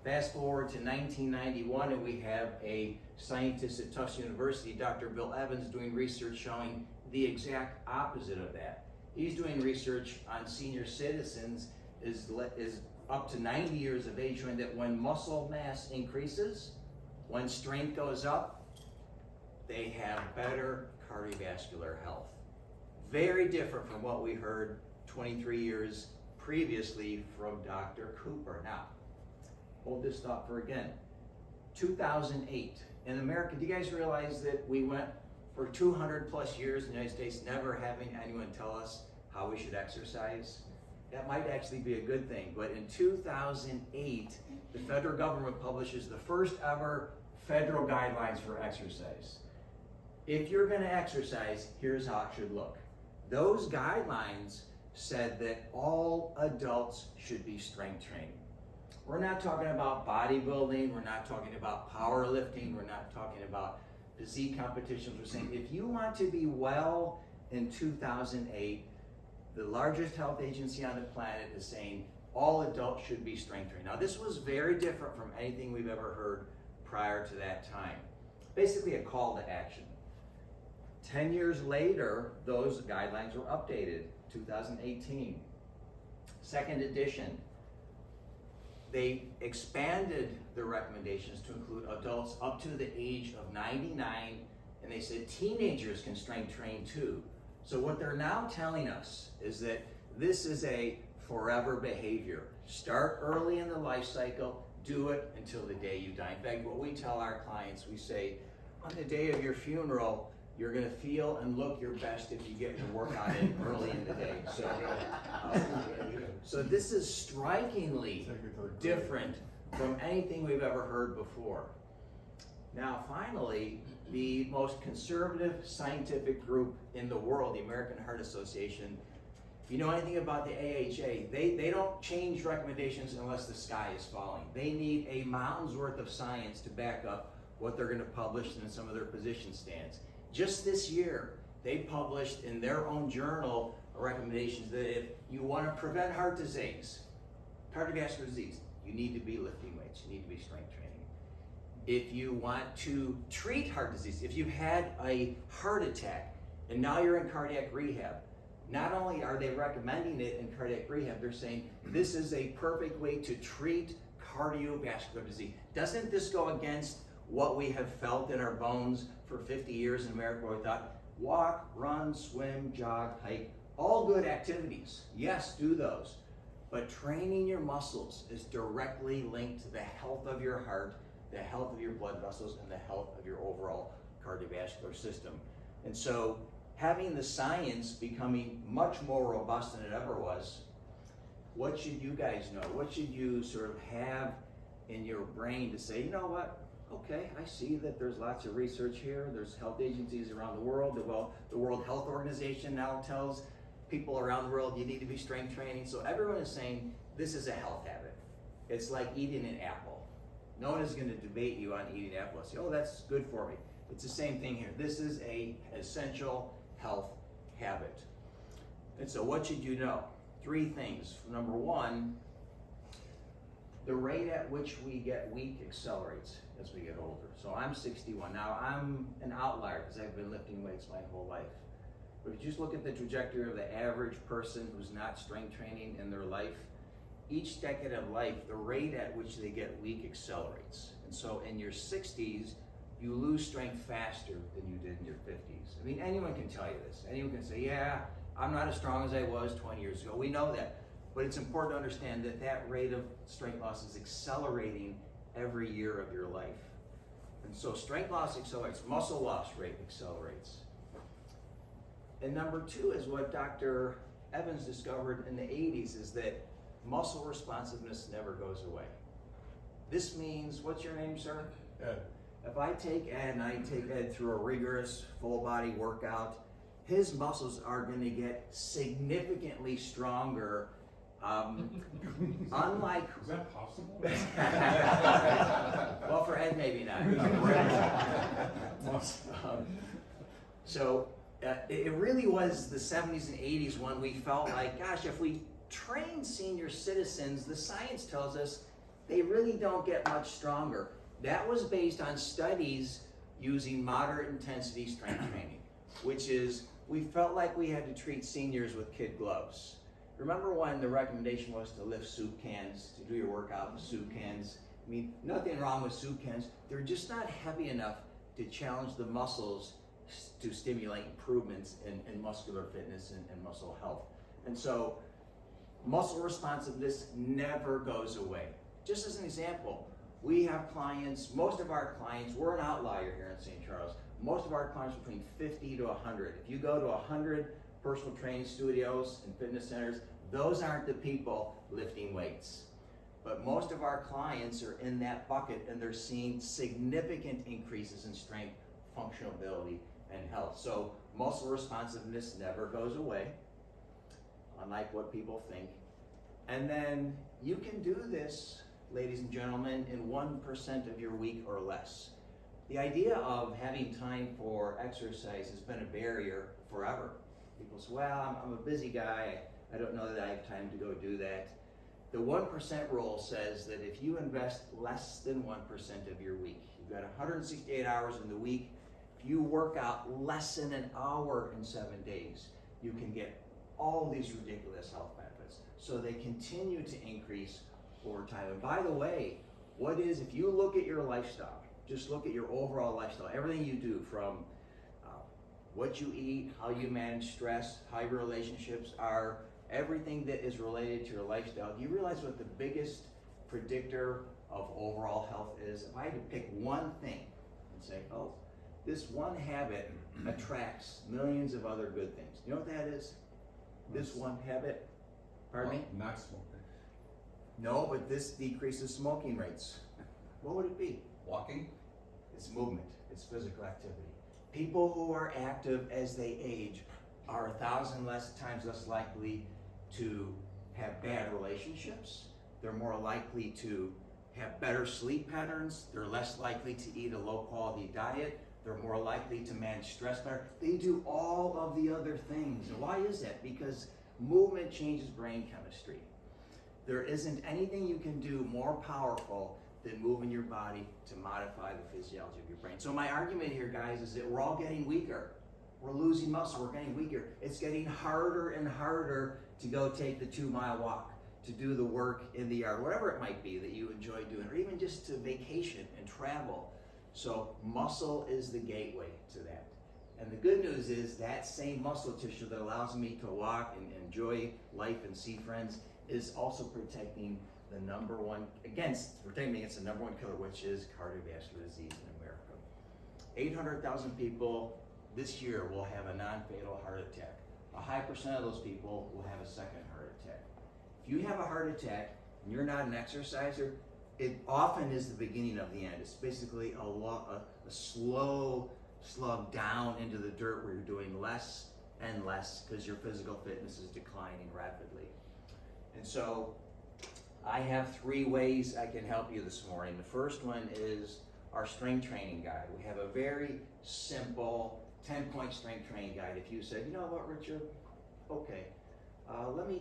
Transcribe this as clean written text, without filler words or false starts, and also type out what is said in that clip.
Fast forward to 1991, and we have a scientist at Tufts University, Dr. Bill Evans, doing research showing the exact opposite of that. He's doing research on senior citizens is up to 90 years of age, showing that when muscle mass increases, when strength goes up, they have better cardiovascular health. Very different from what we heard 23 years previously from Dr. Cooper. Now, hold this thought for again. 2008, in America, do you guys realize that we went for 200 plus years in the United States never having anyone tell us how we should exercise? That might actually be a good thing, but in 2008, the federal government publishes the first ever federal guidelines for exercise. If you're gonna exercise, here's how it should look. Those guidelines said that all adults should be strength training. We're not talking about bodybuilding, we're not talking about powerlifting, we're not talking about physique competitions. We're saying if you want to be well in 2008, the largest health agency on the planet is saying all adults should be strength training. Now this was very different from anything we've ever heard prior to that time. Basically a call to action. 10 years later, those guidelines were updated, 2018. Second edition. They expanded the recommendations to include adults up to the age of 99, and they said teenagers can strength train too. So what they're now telling us is that this is a forever behavior. Start early in the life cycle, do it until the day you die. In fact, what we tell our clients, we say, on the day of your funeral, you're gonna feel and look your best if you get your workout in early in the day. So this is strikingly different from anything we've ever heard before. Now, finally, the most conservative scientific group in the world, the American Heart Association, if you know anything about the AHA, they don't change recommendations unless the sky is falling. They need a mountain's worth of science to back up what they're gonna publish in some of their position stands. Just this year, they published in their own journal recommendations that if you want to prevent heart disease, cardiovascular disease, you need to be lifting weights, you need to be strength training. If you want to treat heart disease, if you've had a heart attack and now you're in cardiac rehab, not only are they recommending it in cardiac rehab, they're saying this is a perfect way to treat cardiovascular disease. Doesn't this go against what we have felt in our bones for 50 years in America, where we thought walk, run, swim, jog, hike, all good activities. Yes, do those. But training your muscles is directly linked to the health of your heart, the health of your blood vessels, and the health of your overall cardiovascular system. And so having the science becoming much more robust than it ever was, what should you guys know? What should you sort of have in your brain to say, you know what? Okay, I see that there's lots of research here. There's health agencies around the world. The World Health Organization now tells people around the world you need to be strength training. So everyone is saying this is a health habit. It's like eating an apple. No one is going to debate you on eating an apple. Say, oh, that's good for me. It's the same thing here. This is an essential health habit. And so what should you know? 3 things. Number 1, the rate at which we get weak accelerates as we get older. So I'm 61. Now I'm an outlier because I've been lifting weights my whole life. But if you just look at the trajectory of the average person who's not strength training in their life, each decade of life, the rate at which they get weak accelerates. And so in your 60s, you lose strength faster than you did in your 50s. I mean, anyone can tell you this. Anyone can say, yeah, I'm not as strong as I was 20 years ago. We know that. But it's important to understand that that rate of strength loss is accelerating every year of your life. And so strength loss accelerates, muscle loss rate accelerates. And number 2 is what Dr. Evans discovered in the 80s, is that muscle responsiveness never goes away. This means, what's your name, sir? Ed. If I take Ed and I take Ed through a rigorous full body workout, his muscles are going to get significantly stronger. Unlike Is that possible? well, for Ed maybe not. It really was the 70s and 80s when we felt like, gosh, if we train senior citizens, the science tells us they really don't get much stronger. That was based on studies using moderate intensity strength training, which is, we felt like we had to treat seniors with kid gloves. Remember when the recommendation was to lift soup cans, to do your workout with soup cans? I mean, nothing wrong with soup cans. They're just not heavy enough to challenge the muscles to stimulate improvements in muscular fitness and muscle health. And so muscle responsiveness never goes away. Just as an example, we have clients, most of our clients, we're an outlier here in St. Charles. Most of our clients are between 50 to 100. If you go to 100 personal training studios and fitness centers, those aren't the people lifting weights. But most of our clients are in that bucket, and they're seeing significant increases in strength, functional ability, and health. So muscle responsiveness never goes away, unlike what people think. And then you can do this, ladies and gentlemen, in 1% of your week or less. The idea of having time for exercise has been a barrier forever. People say, well, I'm a busy guy, I don't know that I have time to go do that. The 1% rule says that if you invest less than 1% of your week, you've got 168 hours in the week, if you work out less than an hour in 7 days, you can get all these ridiculous health benefits. So they continue to increase over time. And by the way, if you look at your lifestyle, just look at your overall lifestyle, everything you do, from what you eat, how you manage stress, how your relationships are, everything that is related to your lifestyle. Do you realize what the biggest predictor of overall health is? If I had to pick one thing and say, oh, this one habit attracts millions of other good things. You know what that is? This one habit? Pardon me? Not smoking. No, but this decreases smoking rates. What would it be? Walking? It's movement. It's physical activity. People who are active as they age are 1,000 times less likely to have bad relationships. They're more likely to have better sleep patterns. They're less likely to eat a low quality diet. They're more likely to manage stress better. They do all of the other things. And why is that? Because movement changes brain chemistry. There isn't anything you can do more powerful than moving your body to modify the physiology of your brain. So my argument here, guys, is that we're all getting weaker. We're losing muscle, we're getting weaker. It's getting harder and harder to go take the 2-mile walk, to do the work in the yard, whatever it might be that you enjoy doing, or even just to vacation and travel. So muscle is the gateway to that. And the good news is that same muscle tissue that allows me to walk and enjoy life and see friends is also protecting the against the number one killer, which is cardiovascular disease in America. 800,000 people this year will have a non-fatal heart attack. A high percent of those people will have a second heart attack. If you have a heart attack and you're not an exerciser, it often is the beginning of the end. It's basically a slow slug down into the dirt where you're doing less and less because your physical fitness is declining rapidly. And so I have 3 ways I can help you this morning. The first one is our strength training guide. We have a very simple 10-point strength training guide. If you said, you know what, Richard, okay, let me